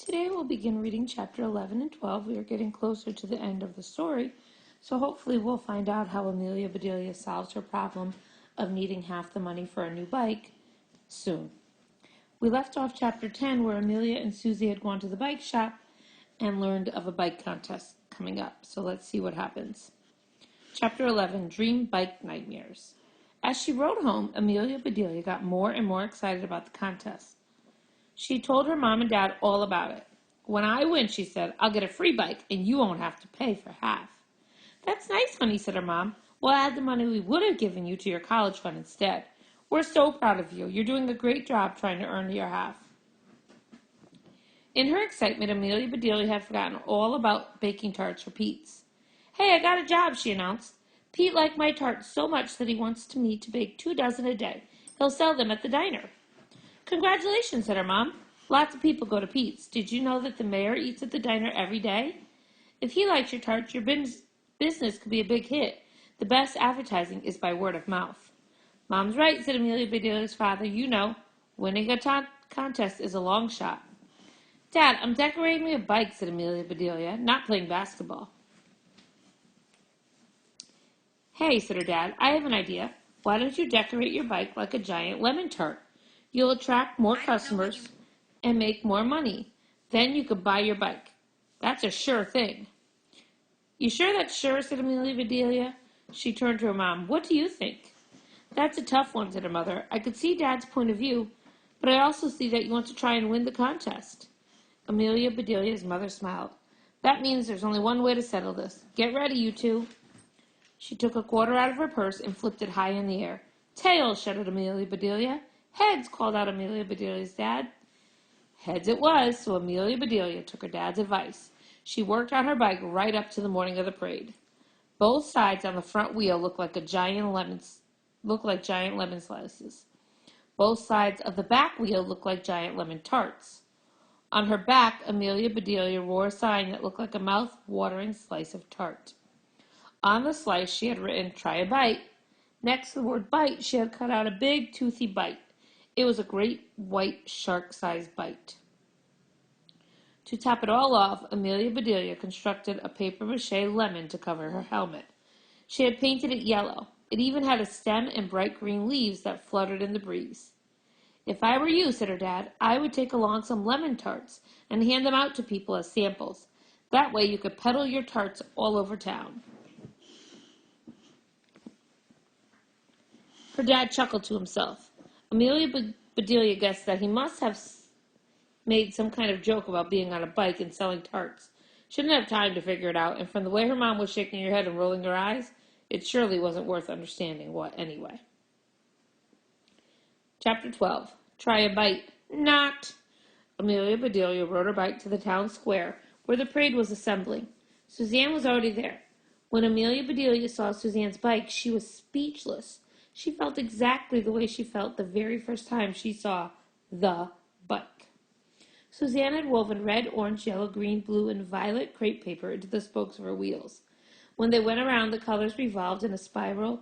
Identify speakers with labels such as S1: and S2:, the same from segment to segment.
S1: Today we'll begin reading chapter 11 and 12. We are getting closer to the end of the story, so hopefully we'll find out how Amelia Bedelia solves her problem of needing half the money for a new bike soon. We left off chapter 10 where Amelia and Susie had gone to the bike shop and learned of a bike contest coming up, so let's see what happens. Chapter 11, Dream Bike Nightmares. As she rode home, Amelia Bedelia got more and more excited about the contest. She told her mom and dad all about it. When I win, she said, I'll get a free bike and you won't have to pay for half. That's nice, honey, said her mom. We'll add the money we would have given you to your college fund instead. We're so proud of you. You're doing a great job trying to earn your half. In her excitement, Amelia Bedelia had forgotten all about baking tarts for Pete's. Hey, I got a job, she announced. Pete liked my tarts so much that he wants me to bake 2 dozen a day. He'll sell them at the diner. Congratulations, said her mom. Lots of people go to Pete's. Did you know that the mayor eats at the diner every day? If he likes your tarts, your business could be a big hit. The best advertising is by word of mouth. Mom's right, said Amelia Bedelia's father. You know, winning a contest is a long shot. Dad, I'm decorating a bike, said Amelia Bedelia, not playing basketball. Hey, said her dad, I have an idea. Why don't you decorate your bike like a giant lemon tart? You'll attract more customers and make more money. Then you could buy your bike. That's a sure thing. You sure that's sure, said Amelia Bedelia. She turned to her mom. What do you think? That's a tough one, said her mother. I could see Dad's point of view, but I also see that you want to try and win the contest. Amelia Bedelia's mother smiled. That means there's only one way to settle this. Get ready, you two. She took a quarter out of her purse and flipped it high in the air. Tails, shouted Amelia Bedelia. Heads, called out Amelia Bedelia's dad. Heads it was, so Amelia Bedelia took her dad's advice. She worked on her bike right up to the morning of the parade. Both sides on the front wheel looked like giant lemon slices. Both sides of the back wheel looked like giant lemon tarts. On her back, Amelia Bedelia wore a sign that looked like a mouth-watering slice of tart. On the slice, she had written, "Try a bite." Next to the word bite, she had cut out a big, toothy bite. It was a great white shark-sized bite. To top it all off, Amelia Bedelia constructed a papier-mâché lemon to cover her helmet. She had painted it yellow. It even had a stem and bright green leaves that fluttered in the breeze. If I were you, said her dad, I would take along some lemon tarts and hand them out to people as samples. That way you could peddle your tarts all over town. Her dad chuckled to himself. Amelia Bedelia guessed that he must have made some kind of joke about being on a bike and selling tarts. She didn't have time to figure it out, and from the way her mom was shaking her head and rolling her eyes, it surely wasn't worth understanding what anyway. Chapter 12. Try a bite. Not. Amelia Bedelia rode her bike to the town square, where the parade was assembling. Suzanne was already there. When Amelia Bedelia saw Suzanne's bike, she was speechless. She felt exactly the way she felt the very first time she saw the bike. Suzanne had woven red, orange, yellow, green, blue, and violet crepe paper into the spokes of her wheels. When they went around, the colors revolved in a spiral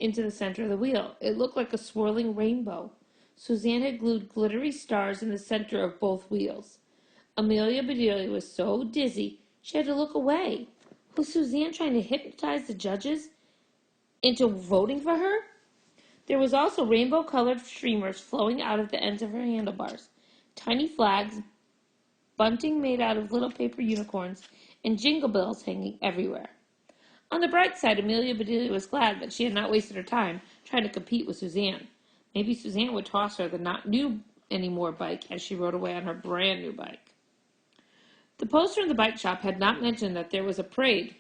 S1: into the center of the wheel. It looked like a swirling rainbow. Suzanne had glued glittery stars in the center of both wheels. Amelia Bedelia was so dizzy, she had to look away. Was Suzanne trying to hypnotize the judges into voting for her? There was also rainbow-colored streamers flowing out of the ends of her handlebars, tiny flags, bunting made out of little paper unicorns, and jingle bells hanging everywhere. On the bright side, Amelia Bedelia was glad that she had not wasted her time trying to compete with Suzanne. Maybe Suzanne would toss her the not new anymore bike as she rode away on her brand new bike. The poster in the bike shop had not mentioned that there was a parade,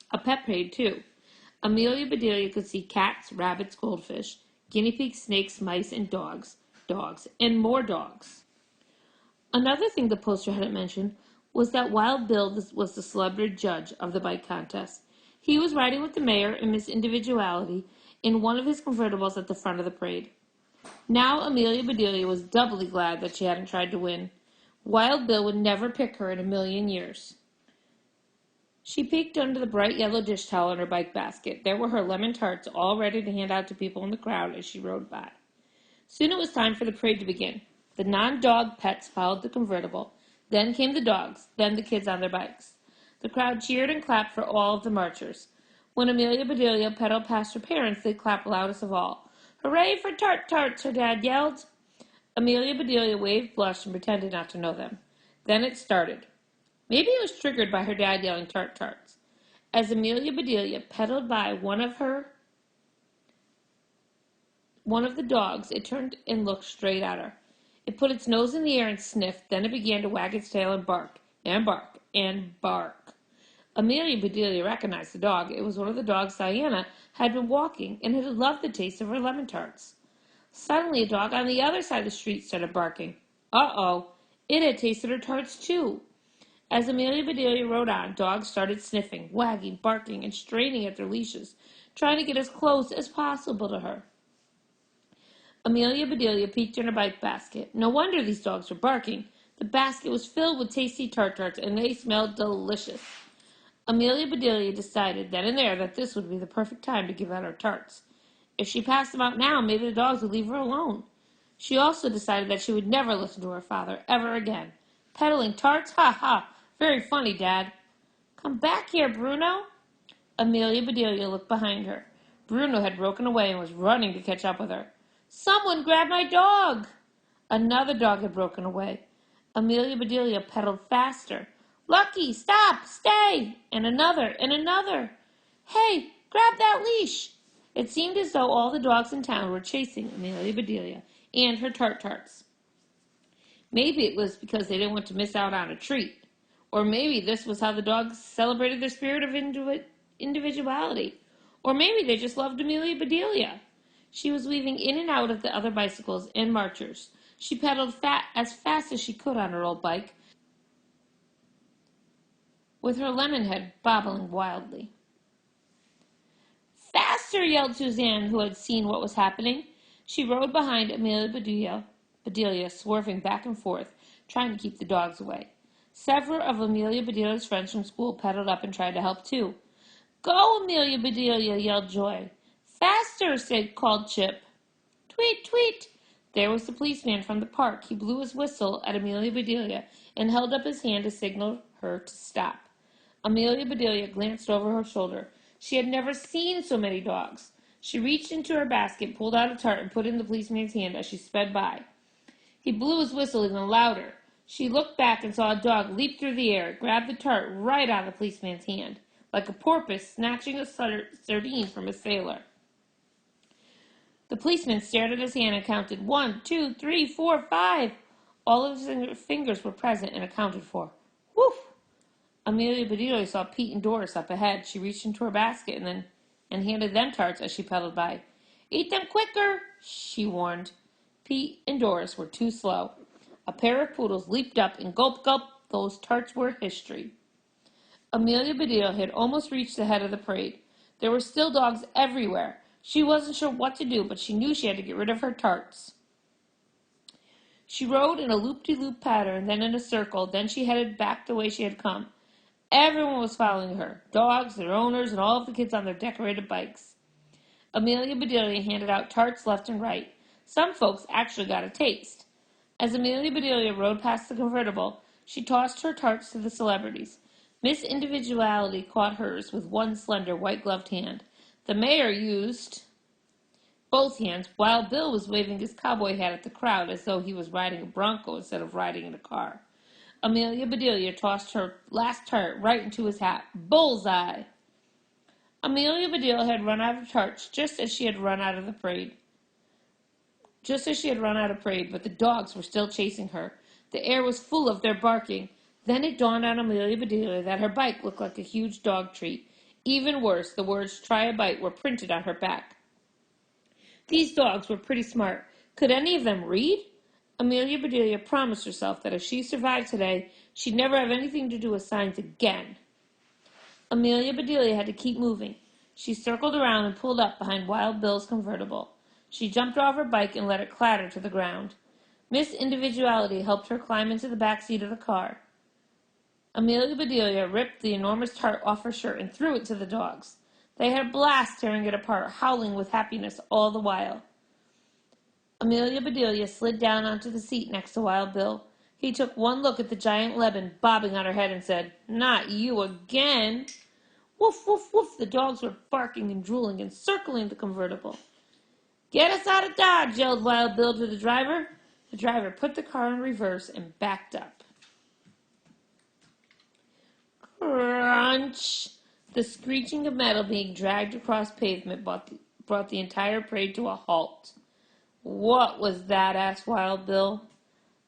S1: a pet parade too. Amelia Bedelia could see cats, rabbits, goldfish, guinea pigs, snakes, mice, and dogs, and more dogs. Another thing the poster hadn't mentioned was that Wild Bill was the celebrity judge of the bike contest. He was riding with the mayor and Miss Individuality in one of his convertibles at the front of the parade. Now Amelia Bedelia was doubly glad that she hadn't tried to win. Wild Bill would never pick her in a million years. She peeked under the bright yellow dish towel in her bike basket. There were her lemon tarts all ready to hand out to people in the crowd as she rode by. Soon it was time for the parade to begin. The non-dog pets followed the convertible. Then came the dogs, then the kids on their bikes. The crowd cheered and clapped for all of the marchers. When Amelia Bedelia pedaled past her parents, they clapped loudest of all. "Hooray for Tart-Tarts!" her dad yelled. Amelia Bedelia waved, blushed, and pretended not to know them. Then it started. Maybe it was triggered by her dad yelling Tart-Tarts. As Amelia Bedelia pedaled by one of the dogs, it turned and looked straight at her. It put its nose in the air and sniffed, then it began to wag its tail and bark, and bark, and bark. Amelia Bedelia recognized the dog. It was one of the dogs Diana had been walking, and it had loved the taste of her lemon tarts. Suddenly, a dog on the other side of the street started barking. Uh-oh, it had tasted her tarts too. As Amelia Bedelia rode on, dogs started sniffing, wagging, barking, and straining at their leashes, trying to get as close as possible to her. Amelia Bedelia peeked in her bike basket. No wonder these dogs were barking. The basket was filled with tasty tart-tarts, and they smelled delicious. Amelia Bedelia decided then and there that this would be the perfect time to give out her tarts. If she passed them out now, maybe the dogs would leave her alone. She also decided that she would never listen to her father ever again. Peddling tarts? Ha ha! Very funny, Dad. Come back here, Bruno. Amelia Bedelia looked behind her. Bruno had broken away and was running to catch up with her. Someone grab my dog! Another dog had broken away. Amelia Bedelia pedaled faster. Lucky, stop, stay! And another, and another. Hey, grab that leash! It seemed as though all the dogs in town were chasing Amelia Bedelia and her tart-tarts. Maybe it was because they didn't want to miss out on a treat. Or maybe this was how the dogs celebrated their spirit of individuality. Or maybe they just loved Amelia Bedelia. She was weaving in and out of the other bicycles and marchers. She pedaled as fast as she could on her old bike, with her lemon head bobbling wildly. Faster, yelled Suzanne, who had seen what was happening. She rode behind Amelia Bedelia, swerving back and forth, trying to keep the dogs away. Several of Amelia Bedelia's friends from school pedaled up and tried to help too. Go, Amelia Bedelia, yelled Joy. Faster, called Chip. Tweet, tweet. There was the policeman from the park. He blew his whistle at Amelia Bedelia and held up his hand to signal her to stop. Amelia Bedelia glanced over her shoulder. She had never seen so many dogs. She reached into her basket, pulled out a tart, and put it in the policeman's hand as she sped by. He blew his whistle even louder. She looked back and saw a dog leap through the air, grab the tart right out of the policeman's hand, like a porpoise snatching a sardine from a sailor. The policeman stared at his hand and counted 1, 2, 3, 4, 5. All of his fingers were present and accounted for. Woof! Amelia Bedelia saw Pete and Doris up ahead. She reached into her basket and handed them tarts as she pedaled by. Eat them quicker, she warned. Pete and Doris were too slow. A pair of poodles leaped up and gulp, gulp. Those tarts were history. Amelia Bedelia had almost reached the head of the parade. There were still dogs everywhere. She wasn't sure what to do, but she knew she had to get rid of her tarts. She rode in a loop-de-loop pattern, then in a circle, then she headed back the way she had come. Everyone was following her, dogs, their owners, and all of the kids on their decorated bikes. Amelia Bedelia handed out tarts left and right. Some folks actually got a taste. As Amelia Bedelia rode past the convertible, she tossed her tarts to the celebrities. Miss Individuality caught hers with one slender, white-gloved hand. The mayor used both hands, while Bill was waving his cowboy hat at the crowd as though he was riding a bronco instead of riding in a car. Amelia Bedelia tossed her last tart right into his hat. Bullseye! Amelia Bedelia had run out of tarts just as she had run out of parade, but the dogs were still chasing her. The air was full of their barking. Then it dawned on Amelia Bedelia that her bike looked like a huge dog treat. Even worse, the words "try a bite" were printed on her back. These dogs were pretty smart. Could any of them read? Amelia Bedelia promised herself that if she survived today, she'd never have anything to do with signs again. Amelia Bedelia had to keep moving. She circled around and pulled up behind Wild Bill's convertible. She jumped off her bike and let it clatter to the ground. Miss Individuality helped her climb into the back seat of the car. Amelia Bedelia ripped the enormous tart off her shirt and threw it to the dogs. They had a blast tearing it apart, howling with happiness all the while. Amelia Bedelia slid down onto the seat next to Wild Bill. He took one look at the giant Lebanon bobbing on her head and said, "Not you again." Woof, woof, woof. The dogs were barking and drooling and circling the convertible. "Get us out of Dodge," yelled Wild Bill to the driver. The driver put the car in reverse and backed up. Crunch! The screeching of metal being dragged across pavement brought the entire parade to a halt. "What was that?" asked Wild Bill.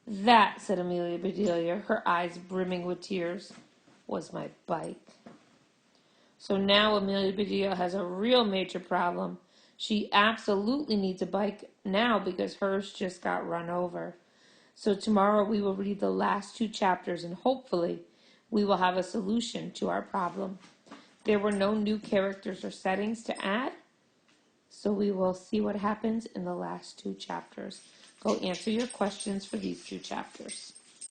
S1: "That," said Amelia Bedelia, her eyes brimming with tears, "was my bike." So now Amelia Bedelia has a real major problem. She absolutely needs a bike now because hers just got run over. So tomorrow we will read the last 2 chapters and hopefully we will have a solution to our problem. There were no new characters or settings to add, so we will see what happens in the last 2 chapters. Go answer your questions for these 2 chapters.